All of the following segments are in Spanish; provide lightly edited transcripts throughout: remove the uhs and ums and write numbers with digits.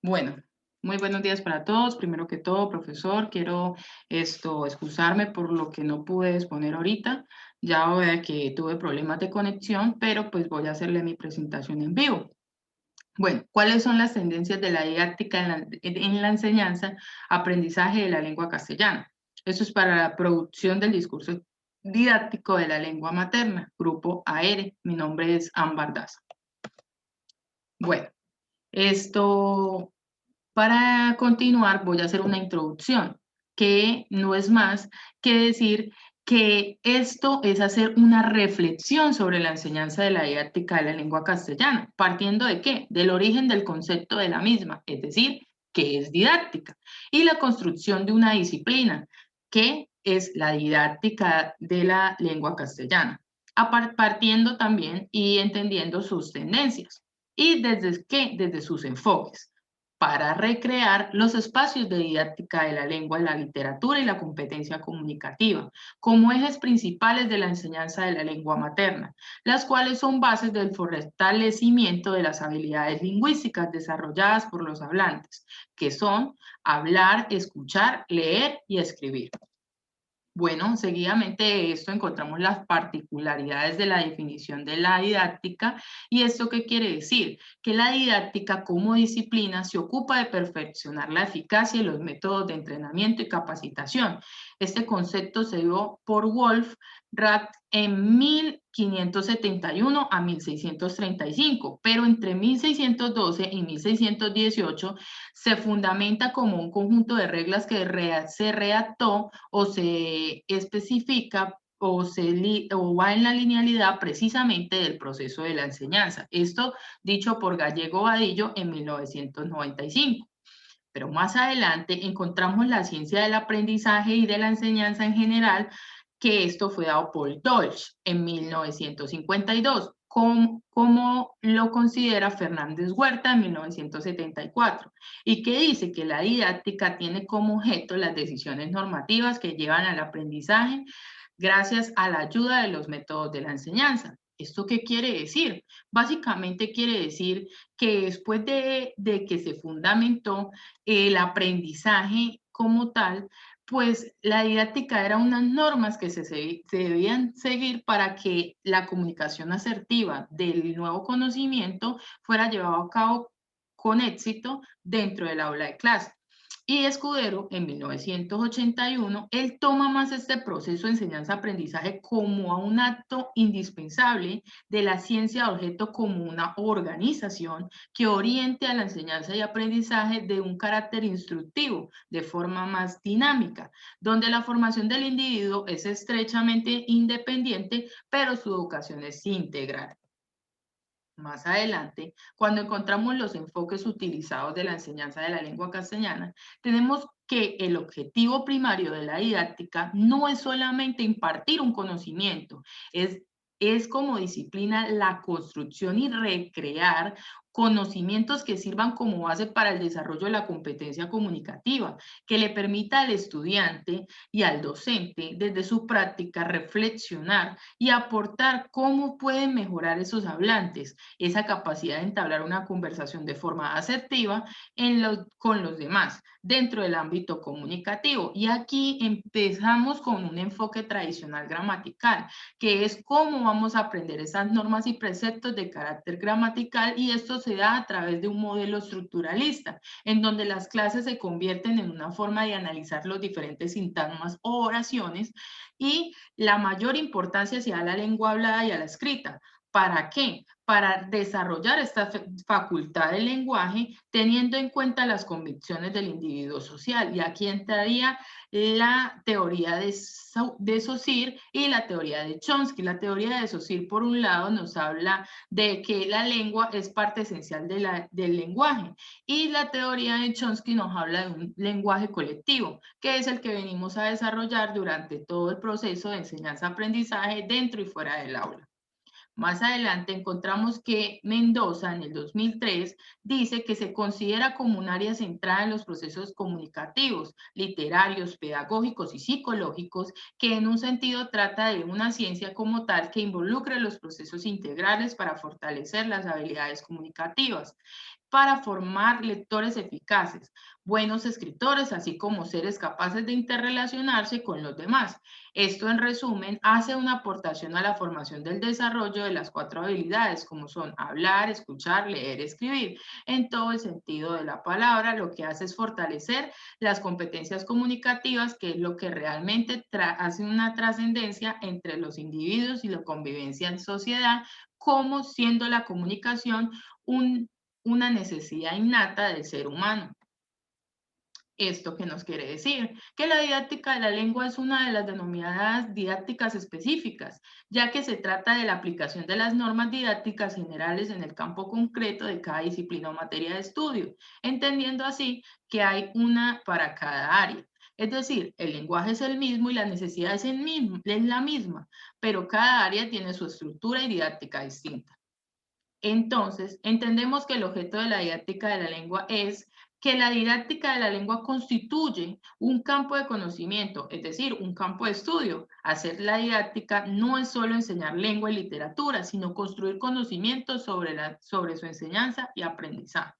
Bueno, muy buenos días para todos. Primero que todo, profesor, quiero excusarme por lo que no pude exponer ahorita. Ya veo que tuve problemas de conexión, pero pues voy a hacerle mi presentación en vivo. Bueno, ¿cuáles son las tendencias de la didáctica en la enseñanza, aprendizaje de la lengua castellana? Eso es para la producción del discurso didáctico de la lengua materna, Grupo AR. Mi nombre es Ámbar Daza. Bueno, esto para continuar, voy a hacer una introducción, que no es más que decir que esto es hacer una reflexión sobre la enseñanza de la didáctica de la lengua castellana, partiendo de qué? Del origen del concepto de la misma, es decir, qué es didáctica, y la construcción de una disciplina, que es la didáctica de la lengua castellana, partiendo también y entendiendo sus tendencias. ¿Y desde qué? Desde sus enfoques para recrear los espacios de didáctica de la lengua, la literatura y la competencia comunicativa, como ejes principales de la enseñanza de la lengua materna, las cuales son bases del fortalecimiento de las habilidades lingüísticas desarrolladas por los hablantes, que son hablar, escuchar, leer y escribir. Bueno, seguidamente de esto encontramos las particularidades de la definición de la didáctica. ¿Y esto qué quiere decir? Que la didáctica como disciplina se ocupa de perfeccionar la eficacia y los métodos de entrenamiento y capacitación. Este concepto se dio por Wolf-Rafft en 1571 a 1635, pero entre 1612 y 1618 se fundamenta como un conjunto de reglas que se redactó o se especifica o va en la linealidad precisamente del proceso de la enseñanza. Esto dicho por Gallego Vadillo en 1995. Pero más adelante encontramos la ciencia del aprendizaje y de la enseñanza en general, que esto fue dado por Deutsch en 1952, como lo considera Fernández Huerta en 1974, y que dice que la didáctica tiene como objeto las decisiones normativas que llevan al aprendizaje gracias a la ayuda de los métodos de la enseñanza. ¿Esto qué quiere decir? Básicamente quiere decir que después de que se fundamentó el aprendizaje como tal, pues la didáctica era unas normas que se debían seguir para que la comunicación asertiva del nuevo conocimiento fuera llevado a cabo con éxito dentro del aula de clase. Y Escudero, en 1981, él toma más este proceso de enseñanza-aprendizaje como a un acto indispensable de la ciencia de objeto como una organización que oriente a la enseñanza y aprendizaje de un carácter instructivo, de forma más dinámica, donde la formación del individuo es estrechamente independiente, pero su educación es integral. Más adelante, cuando encontramos los enfoques utilizados de la enseñanza de la lengua castellana, tenemos que el objetivo primario de la didáctica no es solamente impartir un conocimiento, es como disciplina la construcción y recrear conocimientos que sirvan como base para el desarrollo de la competencia comunicativa, que le permita al estudiante y al docente desde su práctica reflexionar y aportar cómo pueden mejorar esos hablantes, esa capacidad de entablar una conversación de forma asertiva con los demás dentro del ámbito comunicativo. Y aquí empezamos con un enfoque tradicional gramatical, que es cómo vamos a aprender esas normas y preceptos de carácter gramatical, y esto se da a través de un modelo estructuralista, en donde las clases se convierten en una forma de analizar los diferentes sintagmas o oraciones, y la mayor importancia se da a la lengua hablada y a la escrita. ¿Para qué? Para desarrollar esta facultad del lenguaje teniendo en cuenta las convicciones del individuo social. Y aquí entraría la teoría de Saussure y la teoría de Chomsky. La teoría de Saussure, por un lado, nos habla de que la lengua es parte esencial del lenguaje, y la teoría de Chomsky nos habla de un lenguaje colectivo, que es el que venimos a desarrollar durante todo el proceso de enseñanza-aprendizaje dentro y fuera del aula. Más adelante encontramos que Mendoza en el 2003 dice que se considera como un área central en los procesos comunicativos, literarios, pedagógicos y psicológicos, que en un sentido trata de una ciencia como tal que involucre los procesos integrales para fortalecer las habilidades comunicativas. para formar lectores eficaces, buenos escritores, así como seres capaces de interrelacionarse con los demás. Esto, en resumen, hace una aportación a la formación del desarrollo de las 4 habilidades, como son hablar, escuchar, leer, escribir, en todo el sentido de la palabra. Lo que hace es fortalecer las competencias comunicativas, que es lo que realmente hace una trascendencia entre los individuos y la convivencia en sociedad, como siendo la comunicación una necesidad innata del ser humano. ¿Esto qué nos quiere decir? Que la didáctica de la lengua es una de las denominadas didácticas específicas, ya que se trata de la aplicación de las normas didácticas generales en el campo concreto de cada disciplina o materia de estudio, entendiendo así que hay una para cada área. Es decir, el lenguaje es el mismo y la necesidad es la misma, pero cada área tiene su estructura y didáctica distinta. Entonces, entendemos que el objeto de la didáctica de la lengua es que la didáctica de la lengua constituye un campo de conocimiento, es decir, un campo de estudio. Hacer la didáctica no es solo enseñar lengua y literatura, sino construir conocimientos sobre su enseñanza y aprendizaje.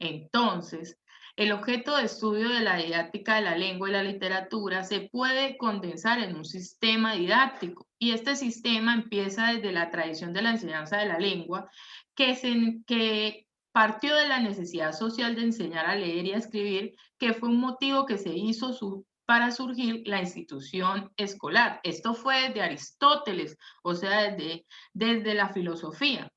Entonces, el objeto de estudio de la didáctica de la lengua y la literatura se puede condensar en un sistema didáctico, y este sistema empieza desde la tradición de la enseñanza de la lengua, que partió de la necesidad social de enseñar a leer y a escribir, que fue un motivo que se hizo para surgir la institución escolar. Esto fue desde Aristóteles, o sea, desde la filosofía,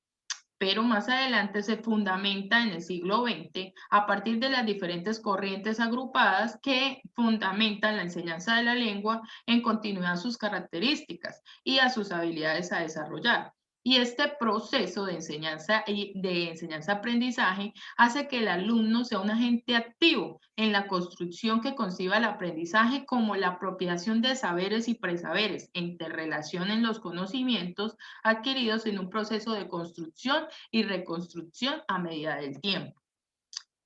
pero más adelante se fundamenta en el siglo XX a partir de las diferentes corrientes agrupadas que fundamentan la enseñanza de la lengua en continuidad a sus características y a sus habilidades a desarrollar. Y este proceso de enseñanza y de enseñanza-aprendizaje hace que el alumno sea un agente activo en la construcción que conciba el aprendizaje como la apropiación de saberes y presaberes, interrelación en los conocimientos adquiridos en un proceso de construcción y reconstrucción a medida del tiempo.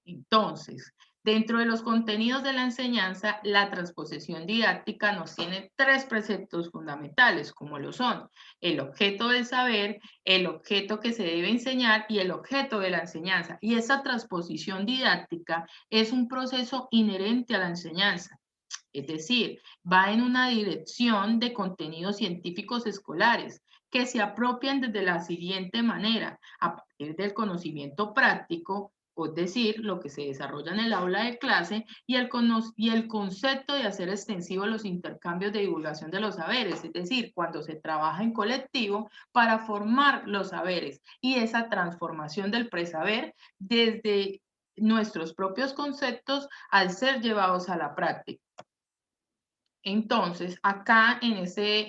Entonces, dentro de los contenidos de la enseñanza, la transposición didáctica nos tiene 3 preceptos fundamentales, como lo son el objeto del saber, el objeto que se debe enseñar y el objeto de la enseñanza. Y esa transposición didáctica es un proceso inherente a la enseñanza. Es decir, va en una dirección de contenidos científicos escolares que se apropian desde la siguiente manera: a partir del conocimiento práctico, es decir, lo que se desarrolla en el aula de clase, y el concepto de hacer extensivos los intercambios de divulgación de los saberes, es decir, cuando se trabaja en colectivo para formar los saberes, y esa transformación del presaber desde nuestros propios conceptos al ser llevados a la práctica. Entonces, acá en este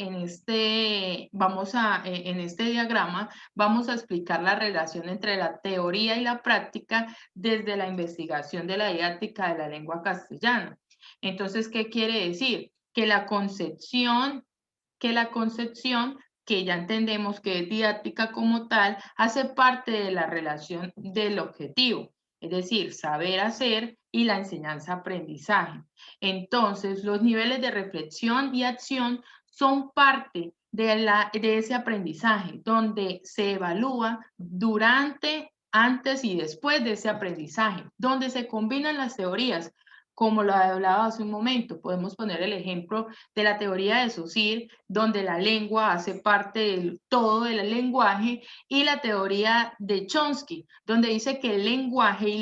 diagrama vamos a explicar la relación entre la teoría y la práctica desde la investigación de la didáctica de la lengua castellana. Entonces, ¿qué quiere decir? Que ya entendemos que es didáctica como tal, hace parte de la relación del objetivo, es decir, saber hacer y la enseñanza-aprendizaje. Entonces, los niveles de reflexión y acción son parte de ese aprendizaje, donde se evalúa durante, antes y después de ese aprendizaje, donde se combinan las teorías, como lo hablaba hace un momento. Podemos poner el ejemplo de la teoría de Saussure, donde la lengua hace parte del todo del lenguaje, y la teoría de Chomsky, donde dice que el lenguaje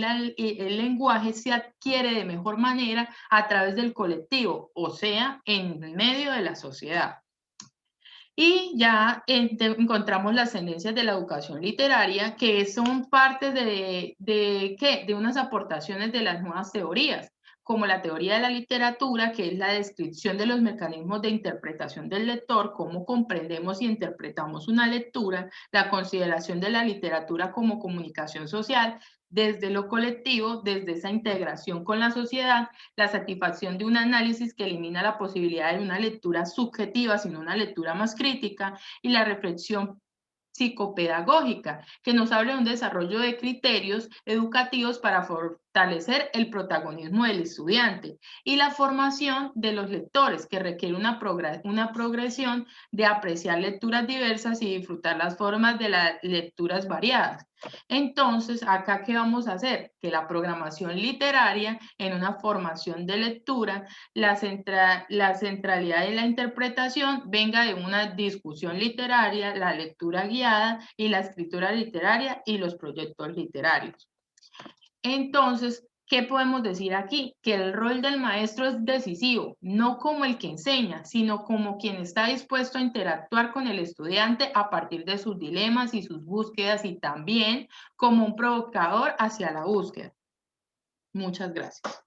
se adquiere de mejor manera a través del colectivo, o sea, en medio de la sociedad. Y ya encontramos las tendencias de la educación literaria, que son parte de unas aportaciones de las nuevas teorías, como la teoría de la literatura, que es la descripción de los mecanismos de interpretación del lector, cómo comprendemos y interpretamos una lectura, la consideración de la literatura como comunicación social, desde lo colectivo, desde esa integración con la sociedad, la satisfacción de un análisis que elimina la posibilidad de una lectura subjetiva, sino una lectura más crítica, y la reflexión psicopedagógica, que nos habla de un desarrollo de criterios educativos fortalecer el protagonismo del estudiante y la formación de los lectores, que requiere una progresión de apreciar lecturas diversas y disfrutar las formas de las lecturas variadas. Entonces, acá, ¿qué vamos a hacer? Que la programación literaria en una formación de lectura, la centralidad de la interpretación venga de una discusión literaria, la lectura guiada y la escritura literaria y los proyectos literarios. Entonces, ¿qué podemos decir aquí? Que el rol del maestro es decisivo, no como el que enseña, sino como quien está dispuesto a interactuar con el estudiante a partir de sus dilemas y sus búsquedas y también como un provocador hacia la búsqueda. Muchas gracias.